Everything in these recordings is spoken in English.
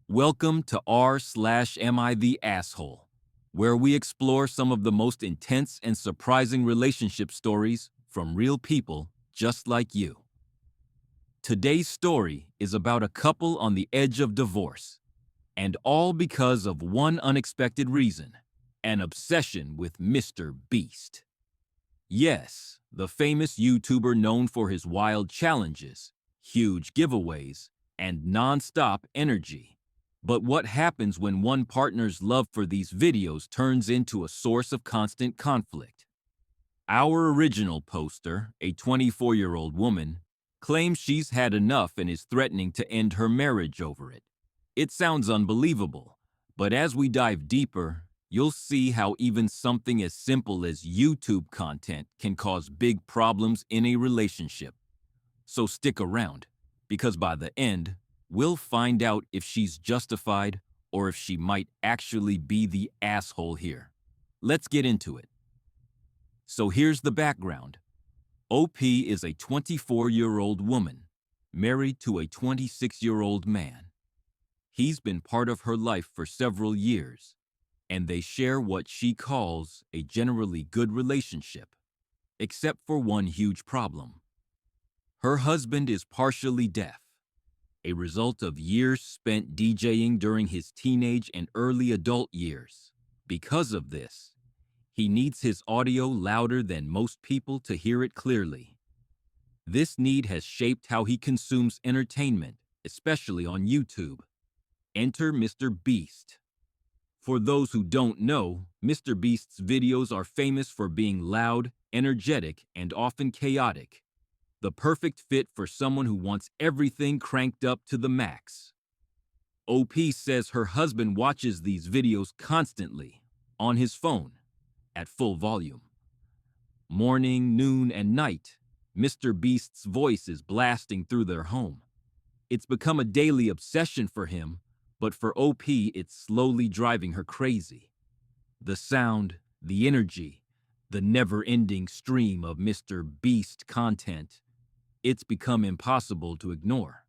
Welcome to r/AmITheAsshole, where we explore some of the most intense and surprising relationship stories from real people just like you. Today's story is about a couple on the edge of divorce, and all because of one unexpected reason: an obsession with Mr. Beast. Yes, the famous YouTuber known for his wild challenges, huge giveaways, and non-stop energy. But what happens when one partner's love for these videos turns into a source of constant conflict? Our original poster, a 24-year-old woman, claims she's had enough and is threatening to end her marriage over it. It sounds unbelievable, but as we dive deeper, you'll see how even something as simple as YouTube content can cause big problems in a relationship. So stick around, because by the end, we'll find out if she's justified or if she might actually be the asshole here. Let's get into it. So here's the background. OP is a 24-year-old woman, married to a 26-year-old man. He's been part of her life for several years, and they share what she calls a generally good relationship, except for one huge problem. Her husband is partially deaf, a result of years spent DJing during his teenage and early adult years. Because of this, he needs his audio louder than most people to hear it clearly. This need has shaped how he consumes entertainment, especially on YouTube. Enter Mr. Beast. For those who don't know, Mr. Beast's videos are famous for being loud, energetic, and often chaotic. The perfect fit for someone who wants everything cranked up to the max. OP says her husband watches these videos constantly, on his phone, at full volume. Morning, noon, and night, Mr. Beast's voice is blasting through their home. It's become a daily obsession for him, but for OP, it's slowly driving her crazy. The sound, the energy, the never-ending stream of Mr. Beast content, it's become impossible to ignore.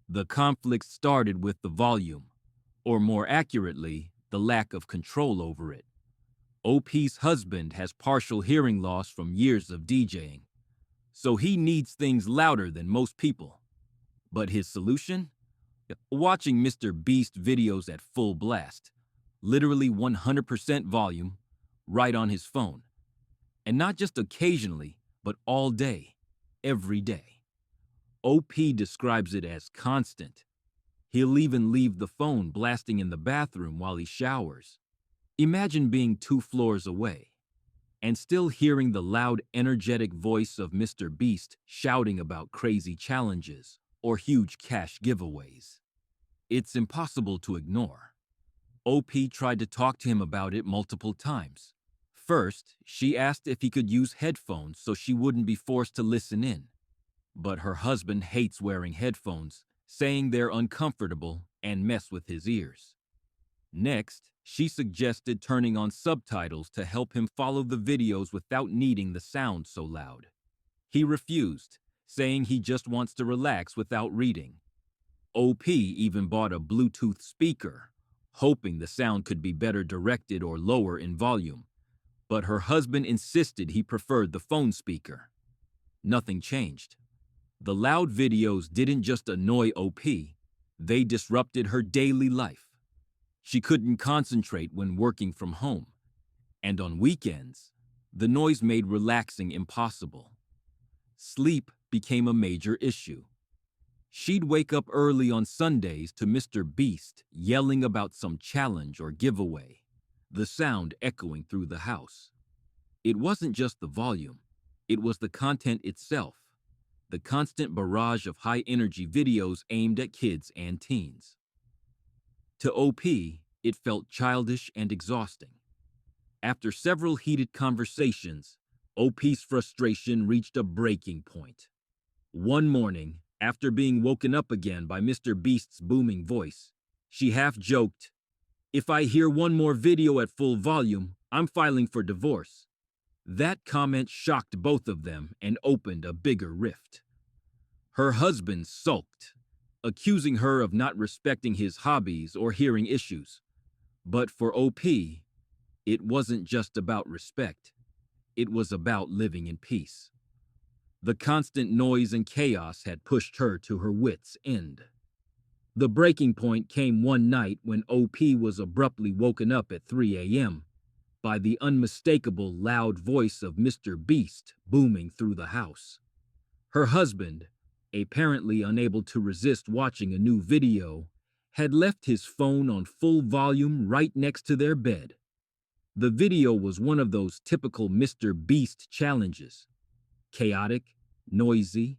The conflict started with the volume, or more accurately, the lack of control over it. OP's husband has partial hearing loss from years of DJing, so he needs things louder than most people. But his solution? Watching Mr. Beast videos at full blast, literally 100% volume, right on his phone. And not just occasionally, but all day, every day. OP describes it as constant. He'll even leave the phone blasting in the bathroom while he showers. Imagine being 2 floors away and still hearing the loud, energetic voice of Mr. Beast shouting about crazy challenges or huge cash giveaways. It's impossible to ignore. OP tried to talk to him about it multiple times. First, she asked if he could use headphones so she wouldn't be forced to listen in. But her husband hates wearing headphones, saying they're uncomfortable and mess with his ears. Next, she suggested turning on subtitles to help him follow the videos without needing the sound so loud. He refused, saying he just wants to relax without reading. OP even bought a Bluetooth speaker, hoping the sound could be better directed or lower in volume. But her husband insisted he preferred the phone speaker. Nothing changed. The loud videos didn't just annoy OP, they disrupted her daily life. She couldn't concentrate when working from home, and on weekends, the noise made relaxing impossible. Sleep became a major issue. She'd wake up early on Sundays to Mr. Beast yelling about some challenge or giveaway, the sound echoing through the house. It wasn't just the volume, it was the content itself, the constant barrage of high-energy videos aimed at kids and teens. To OP, it felt childish and exhausting. After several heated conversations, OP's frustration reached a breaking point. One morning, after being woken up again by Mr. Beast's booming voice, she half-joked, "If I hear one more video at full volume, I'm filing for divorce." That comment shocked both of them and opened a bigger rift. Her husband sulked, accusing her of not respecting his hobbies or hearing issues. But for OP, it wasn't just about respect. It was about living in peace. The constant noise and chaos had pushed her to her wits' end. The breaking point came one night when OP was abruptly woken up at 3 a.m. by the unmistakable loud voice of Mr. Beast booming through the house. Her husband, apparently unable to resist watching a new video, had left his phone on full volume right next to their bed. The video was one of those typical Mr. Beast challenges, chaotic, noisy,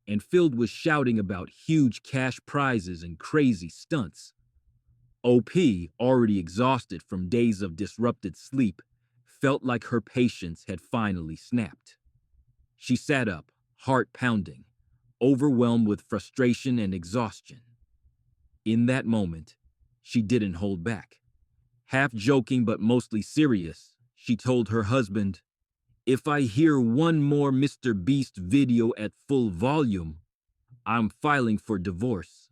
and filled with shouting about huge cash prizes and crazy stunts. OP, already exhausted from days of disrupted sleep, felt like her patience had finally snapped. She sat up, heart pounding, overwhelmed with frustration and exhaustion. In that moment, she didn't hold back. Half joking but mostly serious, she told her husband, "If I hear one more Mr. Beast video at full volume, I'm filing for divorce."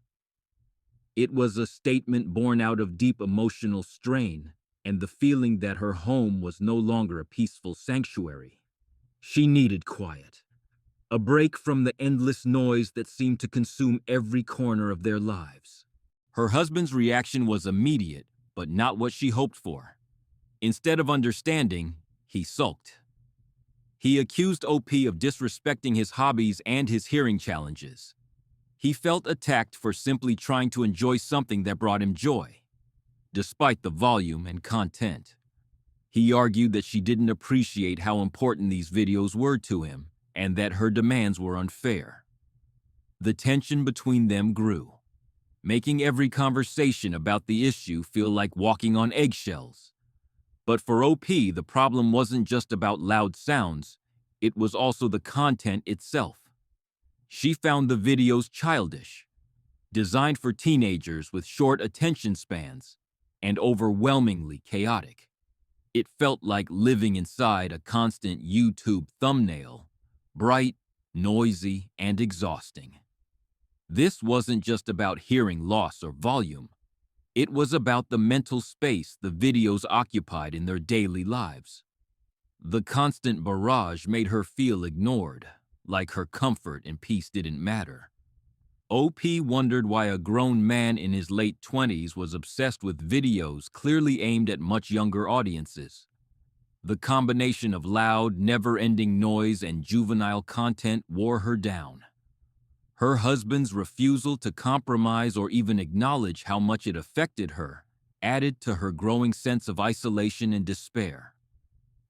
It was a statement born out of deep emotional strain and the feeling that her home was no longer a peaceful sanctuary. She needed quiet, a break from the endless noise that seemed to consume every corner of their lives. Her husband's reaction was immediate, but not what she hoped for. Instead of understanding, he sulked. He accused OP of disrespecting his hobbies and his hearing challenges. He felt attacked for simply trying to enjoy something that brought him joy, despite the volume and content. He argued that she didn't appreciate how important these videos were to him and that her demands were unfair. The tension between them grew, making every conversation about the issue feel like walking on eggshells. But for OP, the problem wasn't just about loud sounds, it was also the content itself. She found the videos childish, designed for teenagers with short attention spans, and overwhelmingly chaotic. It felt like living inside a constant YouTube thumbnail, bright, noisy, and exhausting. This wasn't just about hearing loss or volume. It was about the mental space the videos occupied in their daily lives. The constant barrage made her feel ignored, like her comfort and peace didn't matter. OP wondered why a grown man in his late 20s was obsessed with videos clearly aimed at much younger audiences. The combination of loud, never-ending noise and juvenile content wore her down. Her husband's refusal to compromise or even acknowledge how much it affected her added to her growing sense of isolation and despair.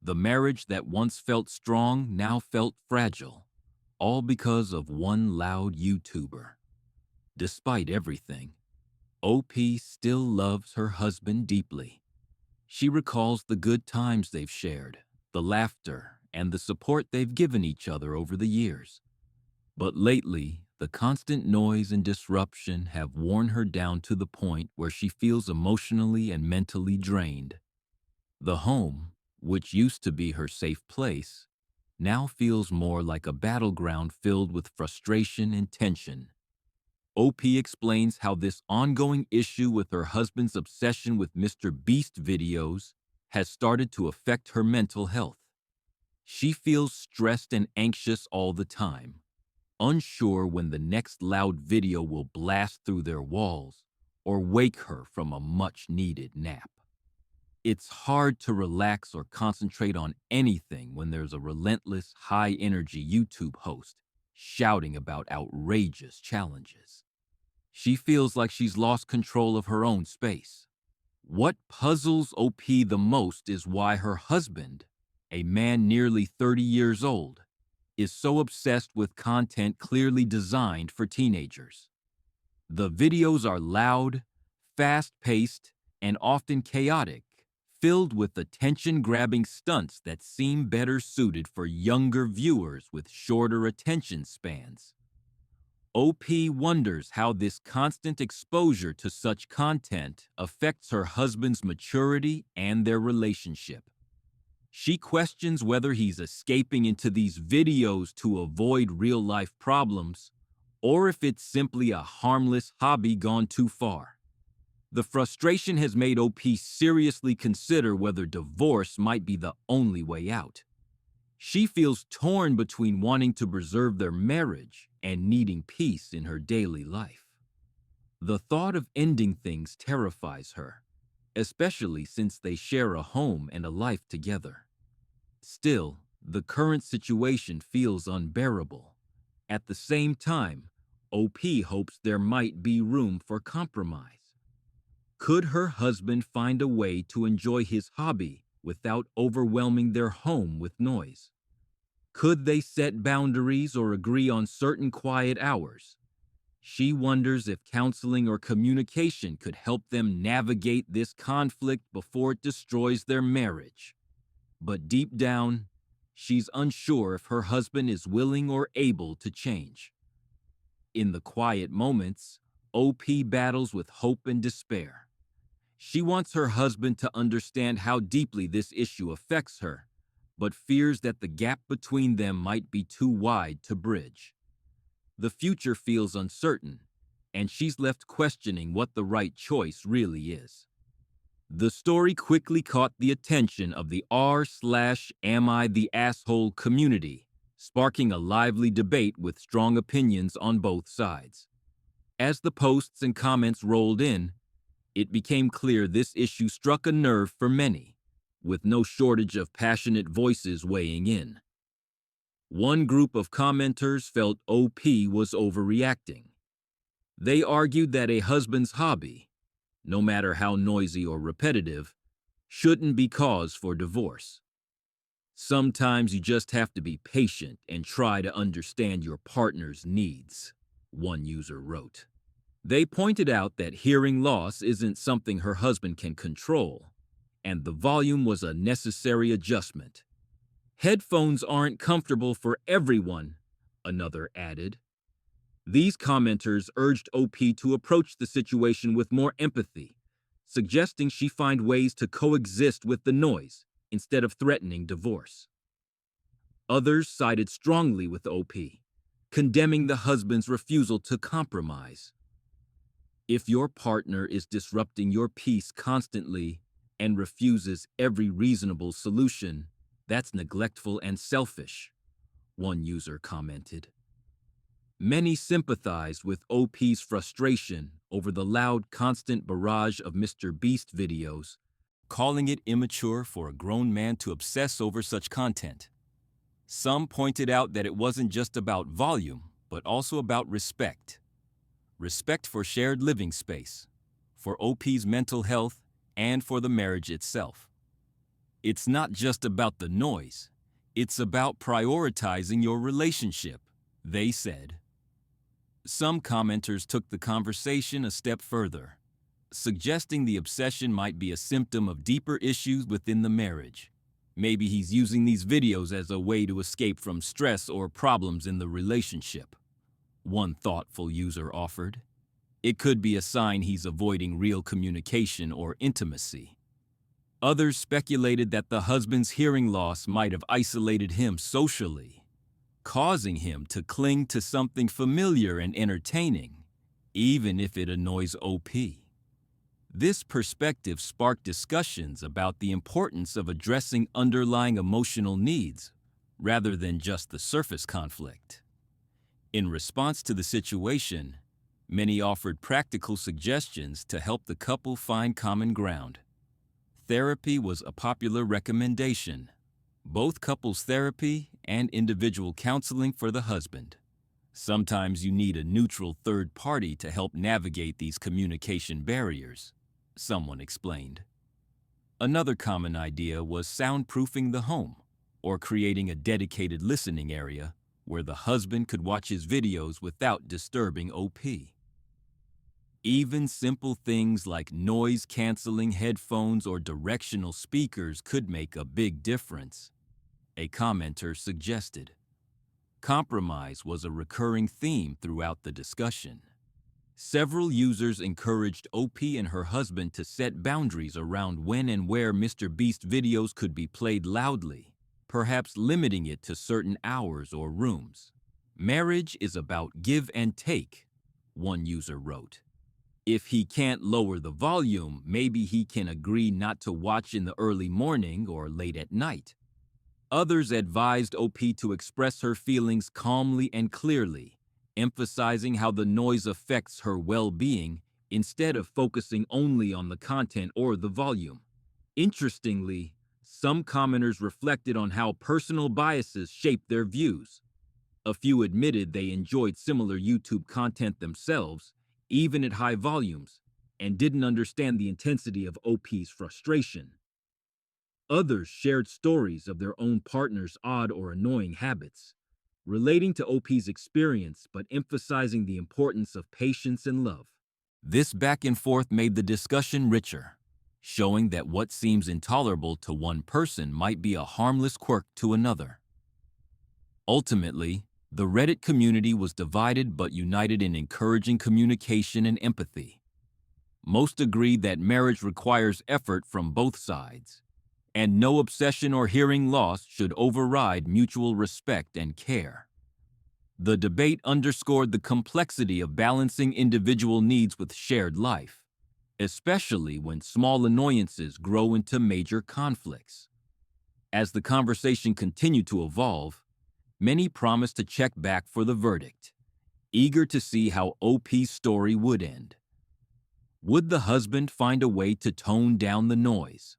The marriage that once felt strong now felt fragile, all because of one loud YouTuber. Despite everything, OP still loves her husband deeply. She recalls the good times they've shared, the laughter, and the support they've given each other over the years. But lately, the constant noise and disruption have worn her down to the point where she feels emotionally and mentally drained. The home, which used to be her safe place, now feels more like a battleground filled with frustration and tension. OP explains how this ongoing issue with her husband's obsession with Mr. Beast videos has started to affect her mental health. She feels stressed and anxious all the time, unsure when the next loud video will blast through their walls or wake her from a much-needed nap. It's hard to relax or concentrate on anything when there's a relentless, high-energy YouTube host shouting about outrageous challenges. She feels like she's lost control of her own space. What puzzles OP the most is why her husband, a man nearly 30 years old, is so obsessed with content clearly designed for teenagers. The videos are loud, fast-paced, and often chaotic, filled with attention-grabbing stunts that seem better suited for younger viewers with shorter attention spans. OP wonders how this constant exposure to such content affects her husband's maturity and their relationship. She questions whether he's escaping into these videos to avoid real-life problems or if it's simply a harmless hobby gone too far. The frustration has made OP seriously consider whether divorce might be the only way out. She feels torn between wanting to preserve their marriage and needing peace in her daily life. The thought of ending things terrifies her, especially since they share a home and a life together. Still, the current situation feels unbearable. At the same time, OP hopes there might be room for compromise. Could her husband find a way to enjoy his hobby without overwhelming their home with noise? Could they set boundaries or agree on certain quiet hours? She wonders if counseling or communication could help them navigate this conflict before it destroys their marriage. But deep down, she's unsure if her husband is willing or able to change. In the quiet moments, OP battles with hope and despair. She wants her husband to understand how deeply this issue affects her, but fears that the gap between them might be too wide to bridge. The future feels uncertain, and she's left questioning what the right choice really is. The story quickly caught the attention of the r/AmITheAsshole community, sparking a lively debate with strong opinions on both sides. As the posts and comments rolled in, it became clear this issue struck a nerve for many, with no shortage of passionate voices weighing in. One group of commenters felt OP was overreacting. They argued that a husband's hobby, no matter how noisy or repetitive, shouldn't be cause for divorce. Sometimes you just have to be patient and try to understand your partner's needs, one user wrote. They pointed out that hearing loss isn't something her husband can control, and the volume was a necessary adjustment. Headphones aren't comfortable for everyone, another added. These commenters urged OP to approach the situation with more empathy, suggesting she find ways to coexist with the noise instead of threatening divorce. Others sided strongly with OP, condemning the husband's refusal to compromise. If your partner is disrupting your peace constantly and refuses every reasonable solution, that's neglectful and selfish, one user commented. Many sympathized with OP's frustration over the loud, constant barrage of Mr. Beast videos, calling it immature for a grown man to obsess over such content. Some pointed out that it wasn't just about volume, but also about respect. Respect for shared living space, for OP's mental health, and for the marriage itself. It's not just about the noise, it's about prioritizing your relationship, they said. Some commenters took the conversation a step further, suggesting the obsession might be a symptom of deeper issues within the marriage. Maybe he's using these videos as a way to escape from stress or problems in the relationship, one thoughtful user offered. It could be a sign he's avoiding real communication or intimacy. Others speculated that the husband's hearing loss might have isolated him socially, causing him to cling to something familiar and entertaining, even if it annoys OP. This perspective sparked discussions about the importance of addressing underlying emotional needs rather than just the surface conflict. In response to the situation, many offered practical suggestions to help the couple find common ground. Therapy was a popular recommendation, both couples therapy and individual counseling for the husband. Sometimes you need a neutral third party to help navigate these communication barriers, someone explained. Another common idea was soundproofing the home, or creating a dedicated listening area where the husband could watch his videos without disturbing OP. Even simple things like noise-canceling headphones or directional speakers could make a big difference, a commenter suggested. Compromise was a recurring theme throughout the discussion. Several users encouraged OP and her husband to set boundaries around when and where Mr. Beast videos could be played loudly, perhaps limiting it to certain hours or rooms. Marriage is about give and take, one user wrote. If he can't lower the volume, maybe he can agree not to watch in the early morning or late at night. Others advised OP to express her feelings calmly and clearly, emphasizing how the noise affects her well-being instead of focusing only on the content or the volume. Interestingly, some commenters reflected on how personal biases shape their views. A few admitted they enjoyed similar YouTube content themselves, even at high volumes, and didn't understand the intensity of OP's frustration. Others shared stories of their own partner's odd or annoying habits, relating to OP's experience but emphasizing the importance of patience and love. This back and forth made the discussion richer, showing that what seems intolerable to one person might be a harmless quirk to another. Ultimately, the Reddit community was divided but united in encouraging communication and empathy. Most agreed that marriage requires effort from both sides, and no obsession or hearing loss should override mutual respect and care. The debate underscored the complexity of balancing individual needs with shared life, especially when small annoyances grow into major conflicts. As the conversation continued to evolve, many promised to check back for the verdict, eager to see how OP's story would end. Would the husband find a way to tone down the noise?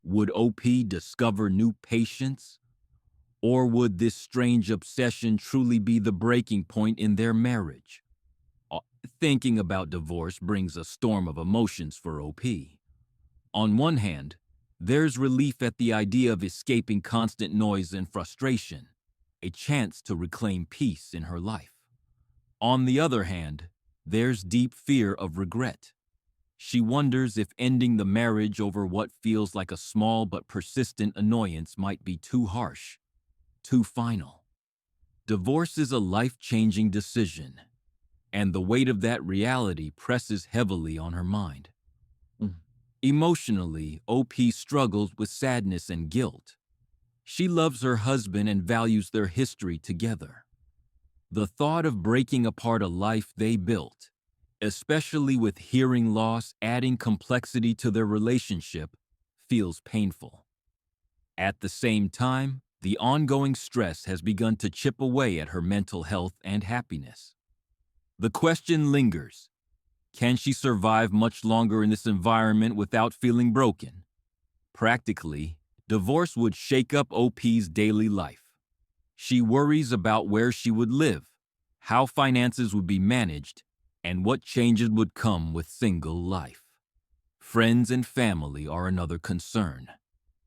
Would OP discover new patience? Or would this strange obsession truly be the breaking point in their marriage? Thinking about divorce brings a storm of emotions for OP. On one hand, there's relief at the idea of escaping constant noise and frustration, a chance to reclaim peace in her life. On the other hand, there's deep fear of regret. She wonders if ending the marriage over what feels like a small but persistent annoyance might be too harsh, too final. Divorce is a life-changing decision, and the weight of that reality presses heavily on her mind. Emotionally, OP struggles with sadness and guilt. She loves her husband and values their history together. The thought of breaking apart a life they built, especially with hearing loss adding complexity to their relationship, feels painful. At the same time, the ongoing stress has begun to chip away at her mental health and happiness. The question lingers: can she survive much longer in this environment without feeling broken? Practically, divorce would shake up OP's daily life. She worries about where she would live, how finances would be managed, and what changes would come with single life. Friends and family are another concern.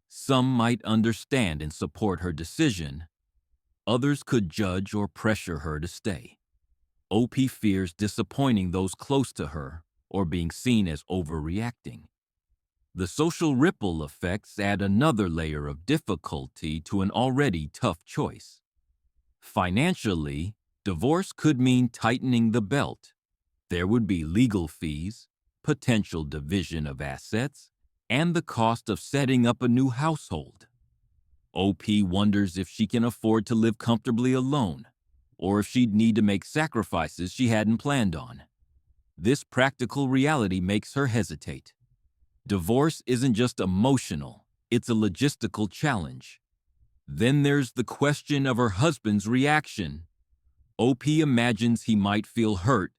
Some might understand and support her decision. Others could judge or pressure her to stay. OP fears disappointing those close to her or being seen as overreacting. The social ripple effects add another layer of difficulty to an already tough choice. Financially, divorce could mean tightening the belt. There would be legal fees, potential division of assets, and the cost of setting up a new household. OP wonders if she can afford to live comfortably alone, or if she'd need to make sacrifices she hadn't planned on. This practical reality makes her hesitate. Divorce isn't just emotional, it's a logistical challenge. Then there's the question of her husband's reaction. OP imagines he might feel hurt,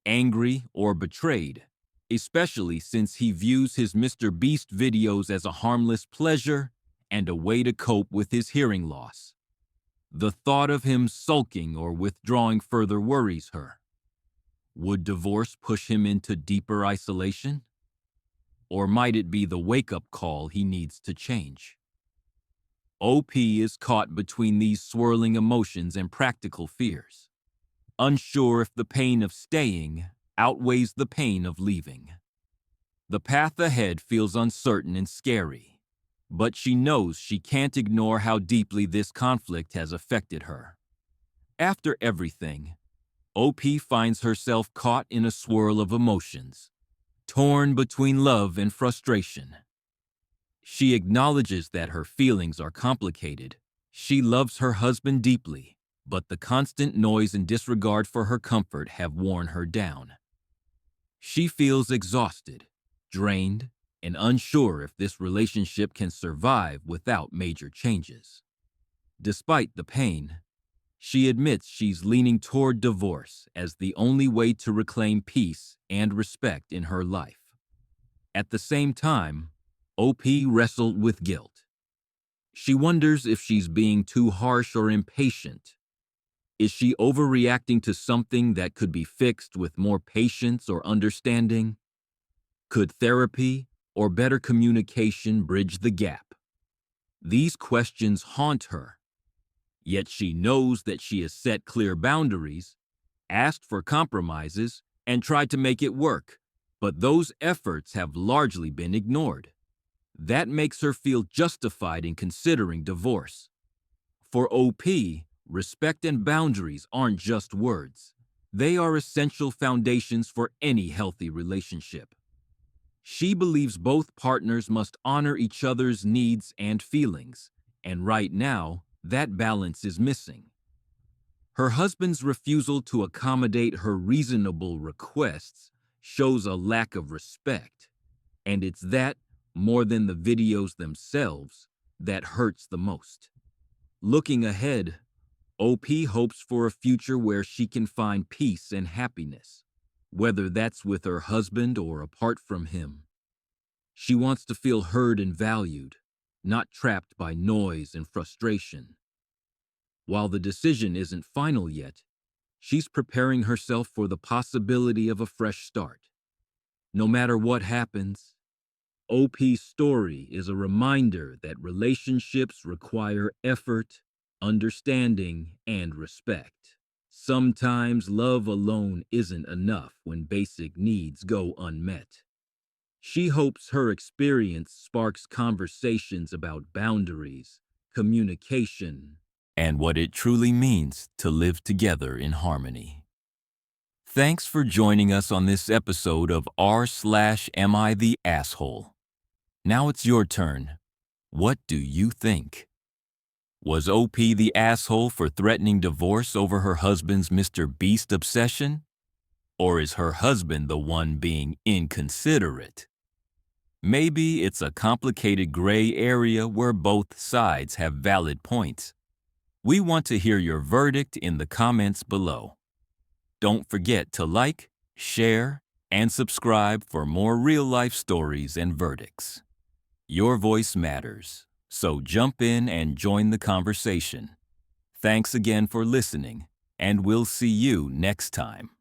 angry, or betrayed, especially since he views his Mr. Beast videos as a harmless pleasure and a way to cope with his hearing loss. The thought of him sulking or withdrawing further worries her. Would divorce push him into deeper isolation? Or might it be the wake-up call he needs to change? OP is caught between these swirling emotions and practical fears, unsure if the pain of staying outweighs the pain of leaving. The path ahead feels uncertain and scary, but she knows she can't ignore how deeply this conflict has affected her. After everything, OP finds herself caught in a swirl of emotions, torn between love and frustration. She acknowledges that her feelings are complicated. She loves her husband deeply, but the constant noise and disregard for her comfort have worn her down. She feels exhausted, drained, and unsure if this relationship can survive without major changes. Despite the pain, she admits she's leaning toward divorce as the only way to reclaim peace and respect in her life. At the same time, OP wrestled with guilt. She wonders if she's being too harsh or impatient. Is she overreacting to something that could be fixed with more patience or understanding? Could therapy or better communication bridge the gap? These questions haunt her. Yet she knows that she has set clear boundaries, asked for compromises, and tried to make it work, but those efforts have largely been ignored. That makes her feel justified in considering divorce. For OP, respect and boundaries aren't just words. They are essential foundations for any healthy relationship. She believes both partners must honor each other's needs and feelings, and right now, that balance is missing. Her husband's refusal to accommodate her reasonable requests shows a lack of respect, and it's that, more than the videos themselves, that hurts the most. Looking ahead, OP hopes for a future where she can find peace and happiness, whether that's with her husband or apart from him. She wants to feel heard and valued, not trapped by noise and frustration. While the decision isn't final yet, she's preparing herself for the possibility of a fresh start. No matter what happens, OP's story is a reminder that relationships require effort, understanding, and respect. Sometimes love alone isn't enough when basic needs go unmet. She hopes her experience sparks conversations about boundaries, communication, and what it truly means to live together in harmony. Thanks for joining us on this episode of r/Am I the Asshole? Now it's your turn. What do you think? Was OP the asshole for threatening divorce over her husband's Mr. Beast obsession? Or is her husband the one being inconsiderate? Maybe it's a complicated gray area where both sides have valid points. We want to hear your verdict in the comments below. Don't forget to like, share, and subscribe for more real-life stories and verdicts. Your voice matters, so jump in and join the conversation. Thanks again for listening, and we'll see you next time.